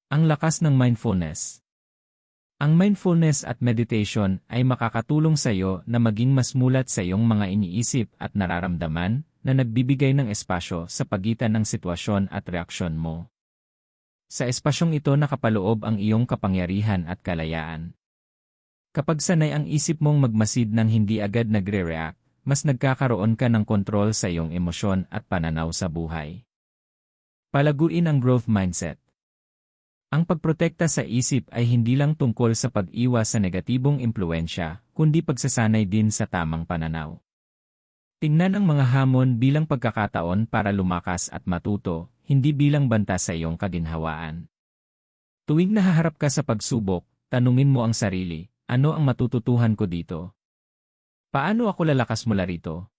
Ang lakas ng mindfulness. Ang mindfulness at meditation ay makakatulong sa iyo na maging mas mulat sa iyong mga iniisip at nararamdaman na nagbibigay ng espasyo sa pagitan ng sitwasyon at reaksyon mo. Sa espasyong ito nakapaloob ang iyong kapangyarihan at kalayaan. Kapag sanay ang isip mong magmasid ng hindi agad nagre-react, mas nagkakaroon ka ng kontrol sa iyong emosyon at pananaw sa buhay. Palaguin ang growth mindset. Ang pagprotekta sa isip ay hindi lang tungkol sa pag-iwas sa negatibong impluensya, kundi pagsasanay din sa tamang pananaw. Tingnan ang mga hamon bilang pagkakataon para lumakas at matuto, hindi bilang banta sa iyong kaginhawaan. Tuwing nahaharap ka sa pagsubok, tanungin mo ang sarili, ano ang matututuhan ko dito? Paano ako lalakas mula rito?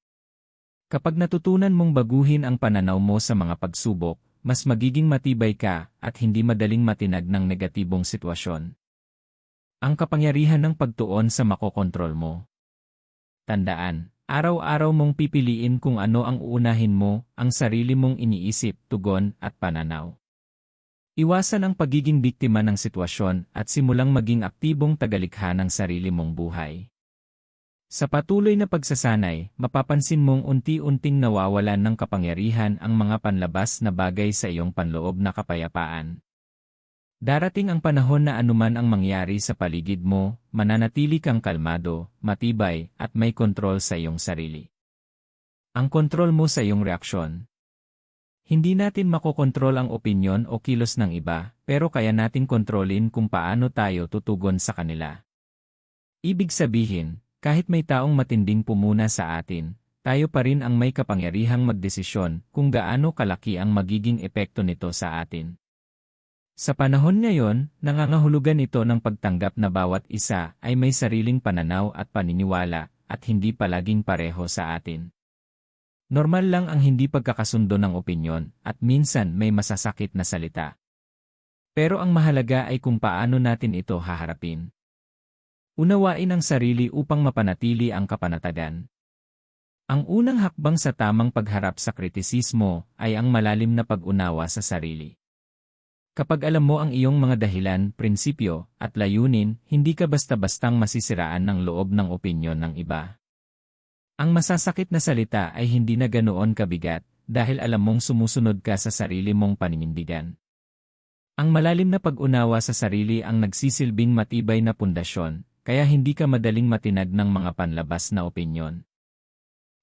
Kapag natutunan mong baguhin ang pananaw mo sa mga pagsubok, mas magiging matibay ka at hindi madaling matinag ng negatibong sitwasyon. Ang kapangyarihan ng pagtuon sa makokontrol mo. Tandaan, araw-araw mong pipiliin kung ano ang uunahin mo, ang sarili mong iniisip, tugon at pananaw. Iwasan ang pagiging biktima ng sitwasyon at simulang maging aktibong tagalikha ng sarili mong buhay. Sa patuloy na pagsasanay, mapapansin mong unti-unting nawawalan ng kapangyarihan ang mga panlabas na bagay sa iyong panloob na kapayapaan. Darating ang panahon na anuman ang mangyari sa paligid mo, mananatili kang kalmado, matibay, at may kontrol sa iyong sarili. Ang kontrol mo sa iyong reaksyon. Hindi natin makokontrol ang opinyon o kilos ng iba, pero kaya natin kontrolin kung paano tayo tutugon sa kanila. Ibig sabihin, kahit may taong matinding pumuna sa atin, tayo pa rin ang may kapangyarihang magdesisyon kung gaano kalaki ang magiging epekto nito sa atin. Sa panahon ngayon, nangangahulugan ito ng pagtanggap na bawat isa ay may sariling pananaw at paniniwala at hindi palaging pareho sa atin. Normal lang ang hindi pagkakasundo ng opinyon at minsan may masasakit na salita. Pero ang mahalaga ay kung paano natin ito haharapin. Unawain ang sarili upang mapanatili ang kapanatagan. Ang unang hakbang sa tamang pagharap sa kritisismo ay ang malalim na pag-unawa sa sarili. Kapag alam mo ang iyong mga dahilan, prinsipyo, at layunin, hindi ka basta-bastang masisiraan ng loob ng opinyon ng iba. Ang masasakit na salita ay hindi na ganoon kabigat dahil alam mong sumusunod ka sa sarili mong paninindigan. Ang malalim na pag-unawa sa sarili ang nagsisilbing matibay na pundasyon, kaya hindi ka madaling matinag ng mga panlabas na opinyon.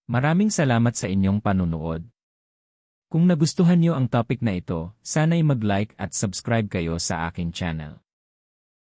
Maraming salamat sa inyong panunood. Kung nagustuhan niyo ang topic na ito, sana'y mag-like at subscribe kayo sa aking channel.